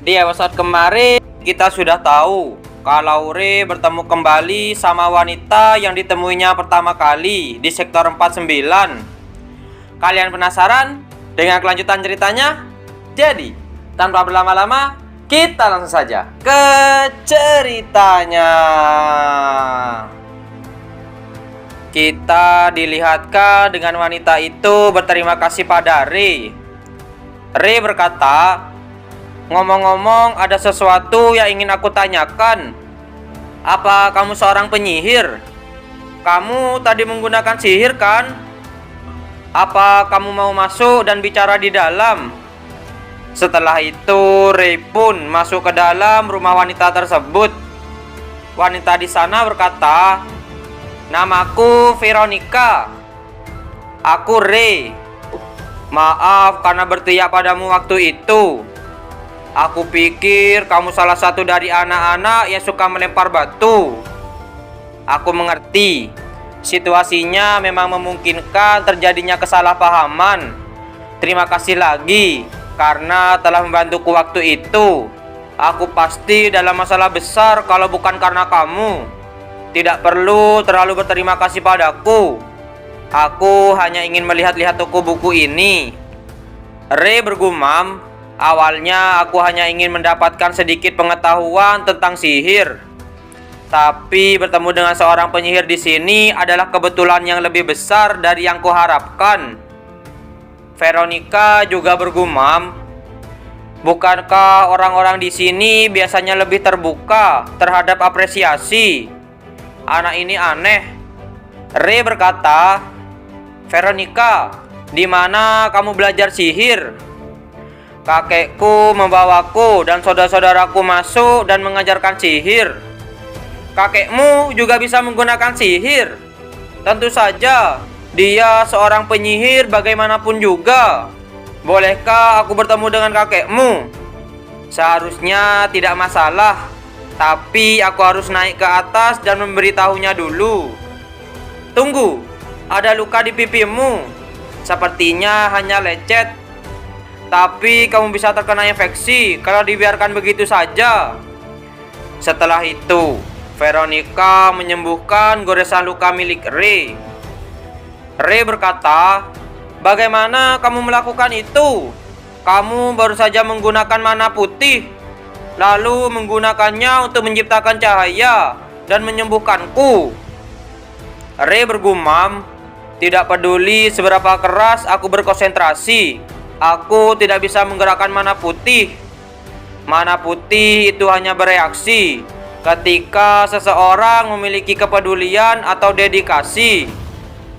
Di episode kemarin kita sudah tahu kalau Rey bertemu kembali sama wanita yang ditemuinya pertama kali di sektor 49. Kalian penasaran dengan kelanjutan ceritanya? Jadi, tanpa berlama-lama, kita langsung saja ke ceritanya. Kita dilihatkan dengan wanita itu berterima kasih pada Rey. Rey berkata, "Ngomong-ngomong, ada sesuatu yang ingin aku tanyakan. Apa kamu seorang penyihir? Kamu tadi menggunakan sihir kan? Apa kamu mau masuk dan bicara di dalam?" Setelah itu, Rey pun masuk ke dalam rumah wanita tersebut. Wanita di sana berkata, "Namaku Veronica. Aku Rey. Maaf karena berteriak padamu waktu itu. Aku pikir kamu salah satu dari anak-anak yang suka melempar batu. Aku mengerti. Situasinya memang memungkinkan terjadinya kesalahpahaman. Terima kasih lagi karena telah membantuku waktu itu. Aku pasti dalam masalah besar kalau bukan karena kamu. Tidak perlu terlalu berterima kasih padaku. Aku hanya ingin melihat-lihat toko buku ini." Rey bergumam, "Awalnya aku hanya ingin mendapatkan sedikit pengetahuan tentang sihir. Tapi bertemu dengan seorang penyihir di sini adalah kebetulan yang lebih besar dari yang kuharapkan." Veronica juga bergumam, "Bukankah orang-orang di sini biasanya lebih terbuka terhadap apresiasi? Anak ini aneh." Rey berkata, "Veronica, di mana kamu belajar sihir?" "Kakekku membawaku dan saudara-saudaraku masuk dan mengajarkan sihir." "Kakekmu juga bisa menggunakan sihir?" "Tentu saja, dia seorang penyihir bagaimanapun juga. Bolehkah aku bertemu dengan kakekmu?" "Seharusnya tidak masalah, tapi aku harus naik ke atas dan memberitahunya dulu." "Tunggu, ada luka di pipimu. Sepertinya hanya lecet. Tapi kamu bisa terkena infeksi kalau dibiarkan begitu saja." Setelah itu, Veronica menyembuhkan goresan luka milik Rey. Rey berkata, "Bagaimana kamu melakukan itu? Kamu baru saja menggunakan mana putih, lalu menggunakannya untuk menciptakan cahaya dan menyembuhkanku." Rey bergumam, "Tidak peduli seberapa keras aku berkonsentrasi, aku tidak bisa menggerakkan mana putih. Mana putih itu hanya bereaksi ketika seseorang memiliki kepedulian atau dedikasi,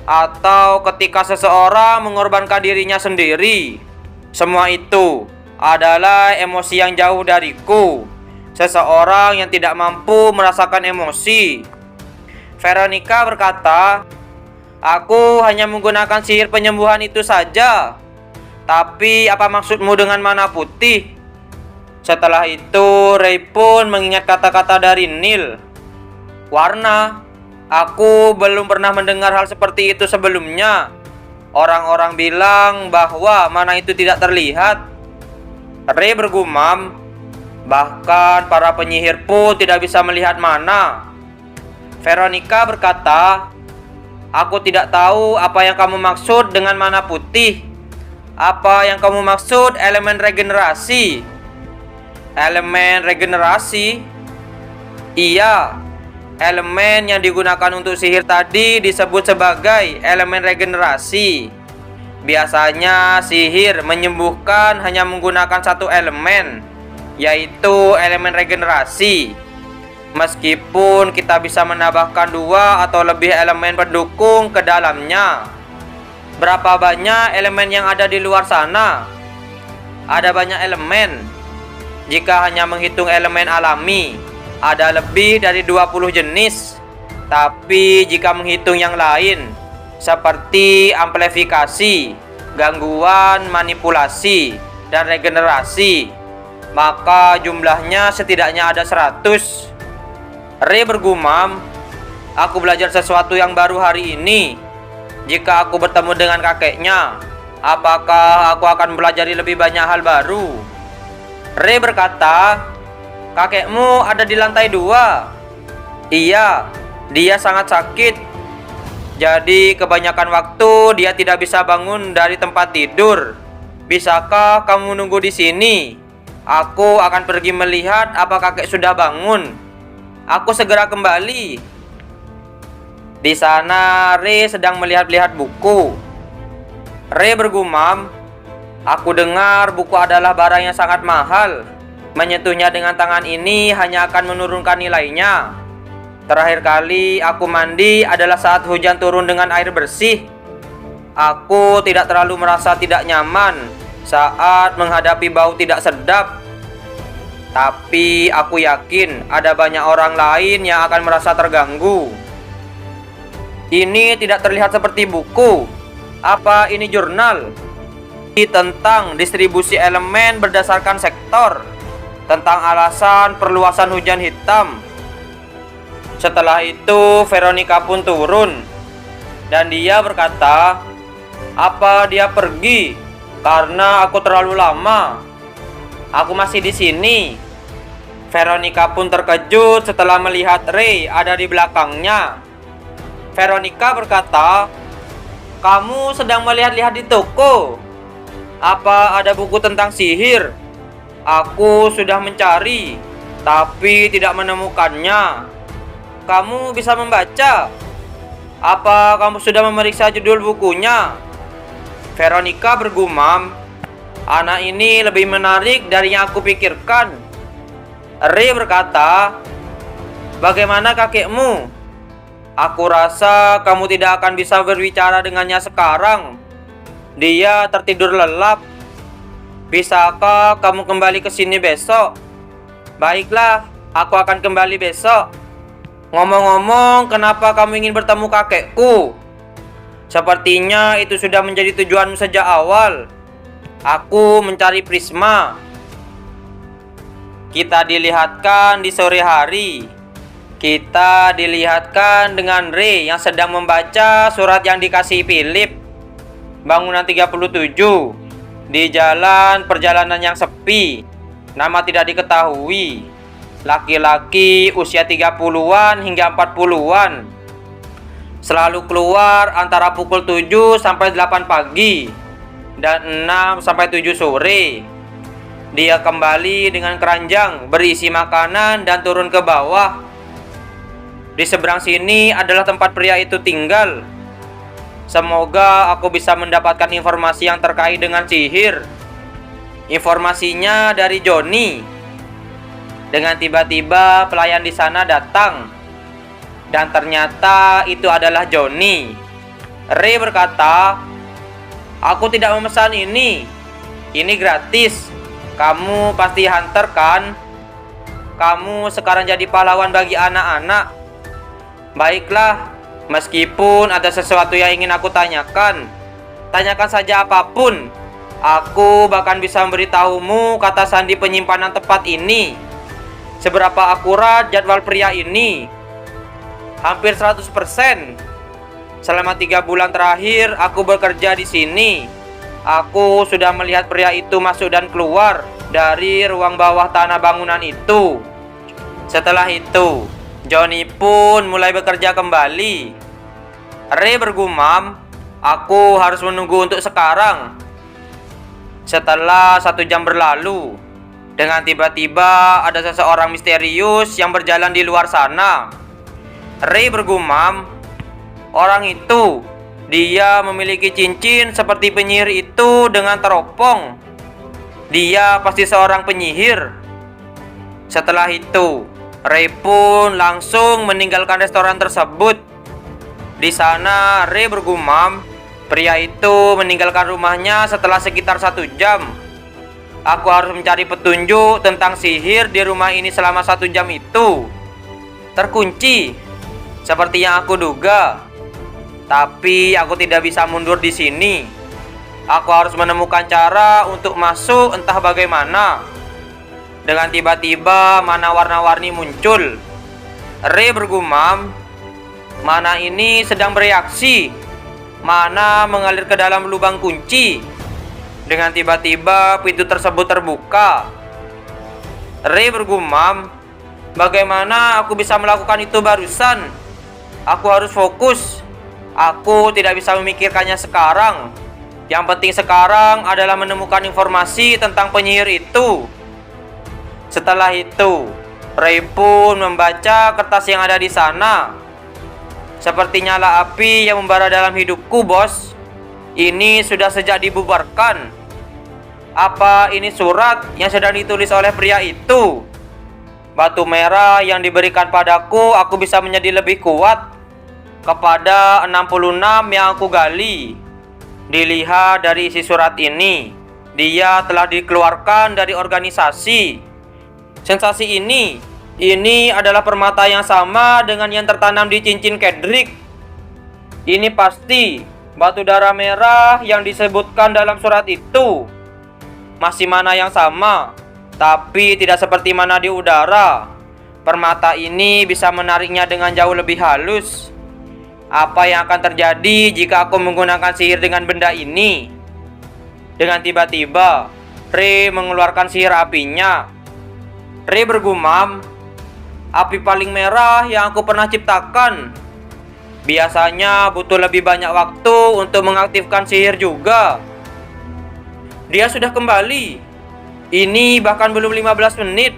atau ketika seseorang mengorbankan dirinya sendiri. Semua itu adalah emosi yang jauh dariku. Seseorang yang tidak mampu merasakan emosi." Veronica berkata, "Aku hanya menggunakan sihir penyembuhan itu saja. Tapi apa maksudmu dengan mana putih?" Setelah itu, Rey pun mengingat kata-kata dari Neil. "Warna. Aku belum pernah mendengar hal seperti itu sebelumnya. Orang-orang bilang bahwa mana itu tidak terlihat." Rey bergumam, "Bahkan para penyihir pun tidak bisa melihat mana." Veronica berkata, "Aku tidak tahu apa yang kamu maksud dengan mana putih. Apa yang kamu maksud elemen regenerasi?" "Elemen regenerasi?" "Iya, elemen yang digunakan untuk sihir tadi disebut sebagai elemen regenerasi. Biasanya sihir menyembuhkan hanya menggunakan satu elemen, yaitu elemen regenerasi. Meskipun kita bisa menambahkan 2 atau lebih elemen pendukung ke dalamnya." "Berapa banyak elemen yang ada di luar sana?" "Ada banyak elemen. Jika hanya menghitung elemen alami, ada lebih dari 20 jenis. Tapi jika menghitung yang lain, seperti amplifikasi, gangguan, manipulasi, dan regenerasi, maka jumlahnya setidaknya ada 100. Rey bergumam, "Aku belajar sesuatu yang baru hari ini. Jika aku bertemu dengan kakeknya, apakah aku akan belajar lebih banyak hal baru?" Ray berkata, kakekmu ada di lantai 2. Iya, dia sangat sakit. Jadi kebanyakan waktu dia tidak bisa bangun dari tempat tidur. Bisakah kamu menunggu di sini? Aku akan pergi melihat apa kakek sudah bangun. Aku segera kembali. Di sana Ray sedang melihat-lihat buku. Ray bergumam, aku dengar buku adalah barang yang sangat mahal. Menyentuhnya dengan tangan ini hanya akan menurunkan nilainya. Terakhir kali aku mandi adalah saat hujan turun dengan air bersih. Aku tidak terlalu merasa tidak nyaman saat menghadapi bau tidak sedap. Tapi aku yakin ada banyak orang lain yang akan merasa terganggu. Ini tidak terlihat seperti buku. Apa ini jurnal? Tentang distribusi elemen berdasarkan sektor. Tentang alasan perluasan hujan hitam. Setelah itu Veronica pun turun. Dan dia berkata, apa dia pergi karena aku terlalu lama? Aku masih di sini. Veronica pun terkejut setelah melihat Ray ada di belakangnya. Veronica berkata, kamu sedang melihat-lihat di toko. Apa ada buku tentang sihir? Aku sudah mencari, tapi tidak menemukannya. Kamu bisa membaca? Apa kamu sudah memeriksa judul bukunya? Veronica bergumam, anak ini lebih menarik dari yang aku pikirkan. Ray berkata, bagaimana kakekmu? Aku rasa kamu tidak akan bisa berbicara dengannya sekarang. Dia tertidur lelap. Bisakah kamu kembali ke sini besok? Baiklah, aku akan kembali besok. Ngomong-ngomong, kenapa kamu ingin bertemu kakekku? Sepertinya itu sudah menjadi tujuanmu sejak awal. Aku mencari Prisma. Kita dilihatkan di sore hari. Kita dilihatkan dengan Ray yang sedang membaca surat yang dikasih Philip. Bangunan 37. Di jalan perjalanan yang sepi. Nama tidak diketahui. Laki-laki usia 30-an hingga 40-an. Selalu keluar antara pukul 7 sampai 8 pagi dan 6 sampai 7 sore. Dia kembali dengan keranjang berisi makanan dan turun ke bawah. Di seberang sini adalah tempat pria itu tinggal. Semoga aku bisa mendapatkan informasi yang terkait dengan sihir. Informasinya dari Johnny. Dengan tiba-tiba pelayan di sana datang. Dan ternyata itu adalah Johnny. Ray berkata, aku tidak memesan ini. Ini gratis. Kamu pasti hunter kan? Kamu sekarang jadi pahlawan bagi anak-anak. Baiklah, meskipun ada sesuatu yang ingin aku tanyakan, tanyakan saja apapun. Aku bahkan bisa memberitahumu kata sandi penyimpanan tempat ini. Seberapa akurat jadwal pria ini? Hampir 100%. Selama 3 bulan terakhir aku bekerja di sini. Aku sudah melihat pria itu masuk dan keluar dari ruang bawah tanah bangunan itu. Setelah itu, Johnny pun mulai bekerja kembali. Ray bergumam, aku harus menunggu untuk sekarang. Setelah 1 jam berlalu, dengan tiba-tiba ada seseorang misterius yang berjalan di luar sana. Ray bergumam, orang itu, dia memiliki cincin seperti penyihir itu dengan teropong. Dia pasti seorang penyihir. Setelah itu, Ray pun langsung meninggalkan restoran tersebut. Di sana Ray bergumam, pria itu meninggalkan rumahnya setelah sekitar 1 jam. Aku harus mencari petunjuk tentang sihir di rumah ini selama 1 jam itu. Terkunci, seperti yang aku duga. Tapi aku tidak bisa mundur di sini. Aku harus menemukan cara untuk masuk entah bagaimana. Dengan tiba-tiba mana warna-warni muncul. Ray bergumam, mana ini sedang bereaksi, mana mengalir ke dalam lubang kunci. Dengan tiba-tiba pintu tersebut terbuka. Ray bergumam, bagaimana aku bisa melakukan itu barusan? Aku harus fokus. Aku tidak bisa memikirkannya sekarang. Yang penting sekarang adalah menemukan informasi tentang penyihir itu. Setelah itu, Ray pun membaca kertas yang ada di sana. Seperti nyala api yang membara dalam hidupku, bos. Ini sudah sejak dibubarkan. Apa ini surat yang sedang ditulis oleh pria itu? Batu merah yang diberikan padaku, aku bisa menjadi lebih kuat. Kepada 66 yang aku gali. Dilihat dari isi surat ini, dia telah dikeluarkan dari organisasi. Sensasi ini adalah permata yang sama dengan yang tertanam di cincin Kedrick. Ini pasti batu darah merah yang disebutkan dalam surat itu. Masih mana yang sama, tapi tidak seperti mana di udara. Permata ini bisa menariknya dengan jauh lebih halus. Apa yang akan terjadi jika aku menggunakan sihir dengan benda ini? Dengan tiba-tiba, Ray mengeluarkan sihir apinya. Ray bergumam, api paling merah yang aku pernah ciptakan. Biasanya butuh lebih banyak waktu untuk mengaktifkan sihir juga. Dia sudah kembali. Ini bahkan belum 15 menit.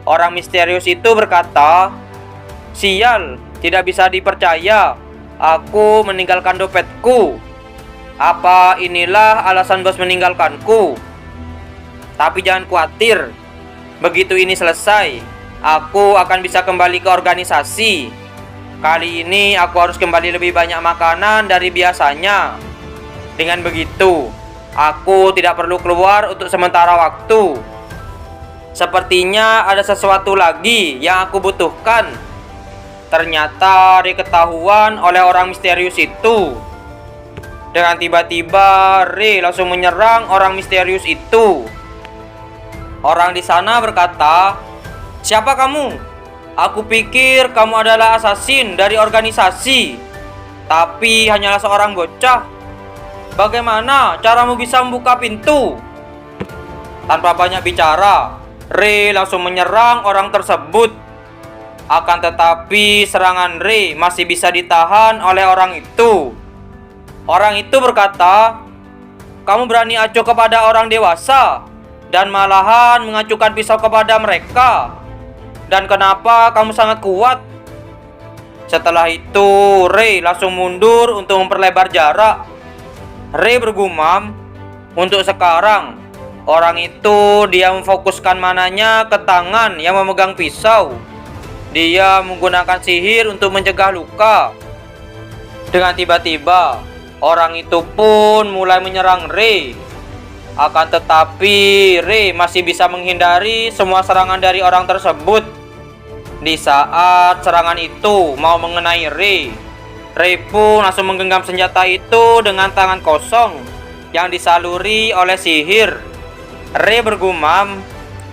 Orang misterius itu berkata, sial, tidak bisa dipercaya. Aku meninggalkan dompetku. Apa inilah alasan bos meninggalkanku? Tapi jangan khawatir. Begitu ini selesai, aku akan bisa kembali ke organisasi. Kali ini aku harus kembali lebih banyak makanan dari biasanya. Dengan begitu, aku tidak perlu keluar untuk sementara waktu. Sepertinya ada sesuatu lagi yang aku butuhkan. Ternyata diketahuan oleh orang misterius itu. Dengan tiba-tiba, Ray langsung menyerang orang misterius itu. Orang di sana berkata, siapa kamu? Aku pikir kamu adalah asasin dari organisasi. Tapi hanyalah seorang bocah. Bagaimana caramu bisa membuka pintu? Tanpa banyak bicara, Ray langsung menyerang orang tersebut. Akan tetapi serangan Ray masih bisa ditahan oleh orang itu. Orang itu berkata, kamu berani acuh kepada orang dewasa dan malahan mengacukan pisau kepada mereka. Dan kenapa kamu sangat kuat? Setelah itu, Ray langsung mundur untuk memperlebar jarak. Ray bergumam, untuk sekarang, orang itu dia memfokuskan mananya ke tangan yang memegang pisau. Dia menggunakan sihir untuk mencegah luka. Dengan tiba-tiba, orang itu pun mulai menyerang Ray. Akan tetapi, Ray masih bisa menghindari semua serangan dari orang tersebut. Di saat serangan itu mau mengenai Ray, Ray pun langsung menggenggam senjata itu dengan tangan kosong yang disaluri oleh sihir. Ray bergumam,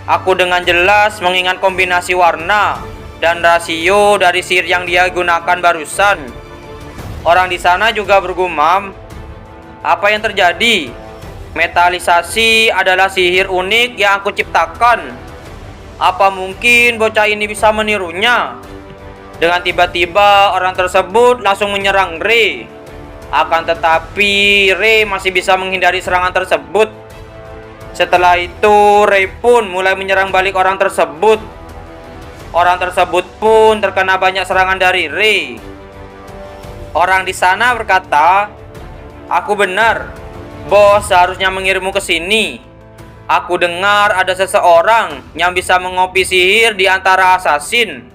aku dengan jelas mengingat kombinasi warna dan rasio dari sihir yang dia gunakan barusan. Orang di sana juga bergumam, apa yang terjadi? Metalisasi adalah sihir unik yang aku ciptakan. Apa mungkin bocah ini bisa menirunya? Dengan tiba-tiba orang tersebut langsung menyerang Ray. Akan tetapi Ray masih bisa menghindari serangan tersebut. Setelah itu Ray pun mulai menyerang balik orang tersebut. Orang tersebut pun terkena banyak serangan dari Ray. Orang di sana berkata, aku benar. Bos seharusnya mengirimmu ke sini. Aku dengar ada seseorang yang bisa mengopi sihir di antara asasin.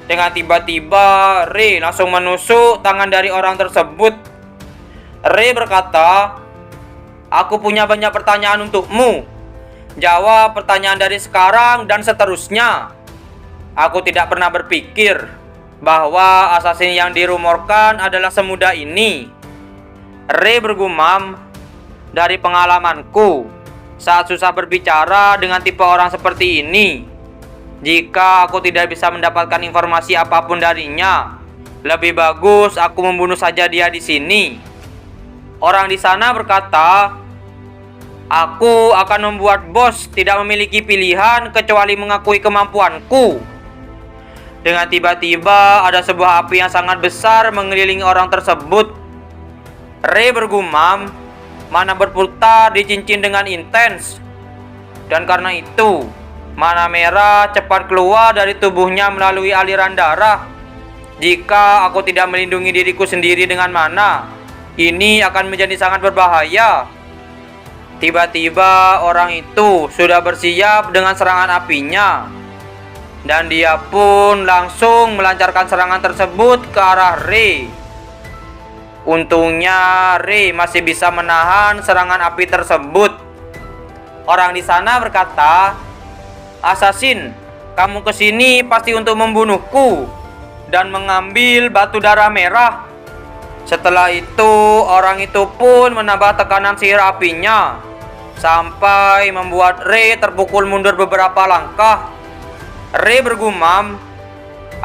Dengan tiba-tiba, Ray langsung menusuk tangan dari orang tersebut. Ray berkata, aku punya banyak pertanyaan untukmu. Jawab pertanyaan dari sekarang dan seterusnya. Aku tidak pernah berpikir bahwa asasin yang dirumorkan adalah semudah ini. Ray bergumam, dari pengalamanku, saat susah berbicara dengan tipe orang seperti ini, jika aku tidak bisa mendapatkan informasi apapun darinya, lebih bagus aku membunuh saja dia di sini. Orang di sana berkata, Aku akan membuat bos tidak memiliki pilihan kecuali mengakui kemampuanku. Dengan tiba-tiba ada sebuah api yang sangat besar mengelilingi orang tersebut. Ray bergumam, mana berputar di cincin dengan intens. Dan karena itu, mana merah cepat keluar dari tubuhnya melalui aliran darah. Jika aku tidak melindungi diriku sendiri dengan mana, ini akan menjadi sangat berbahaya. Tiba-tiba orang itu sudah bersiap dengan serangan apinya. Dan dia pun langsung melancarkan serangan tersebut ke arah Ray. Untungnya Ray masih bisa menahan serangan api tersebut. Orang di sana berkata, "Assassin, kamu kesini pasti untuk membunuhku dan mengambil batu darah merah." Setelah itu, orang itu pun menambah tekanan sihir apinya sampai membuat Ray terpukul mundur beberapa langkah. Ray bergumam,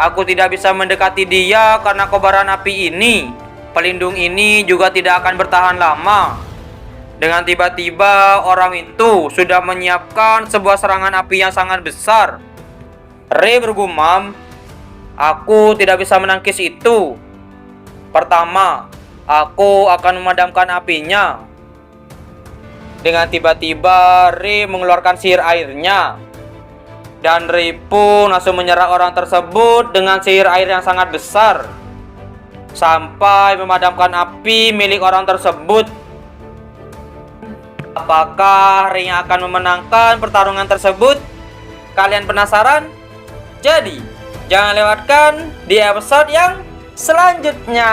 "Aku tidak bisa mendekati dia karena kobaran api ini. Pelindung ini juga tidak akan bertahan lama." Dengan tiba-tiba, orang itu sudah menyiapkan sebuah serangan api yang sangat besar. Ray bergumam, "Aku tidak bisa menangkis itu. Pertama, aku akan memadamkan apinya." Dengan tiba-tiba, Ray mengeluarkan sihir airnya. Dan Ray pun langsung menyerang orang tersebut dengan sihir air yang sangat besar, sampai memadamkan api milik orang tersebut. Apakah Ray yang akan memenangkan pertarungan tersebut? Kalian penasaran? Jadi, jangan lewatkan di episode yang selanjutnya.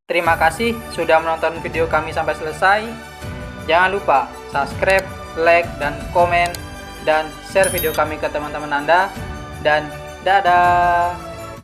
Terima kasih sudah menonton video kami sampai selesai. Jangan lupa subscribe, like, dan komen, dan share video kami ke teman-teman Anda. Dan dadah.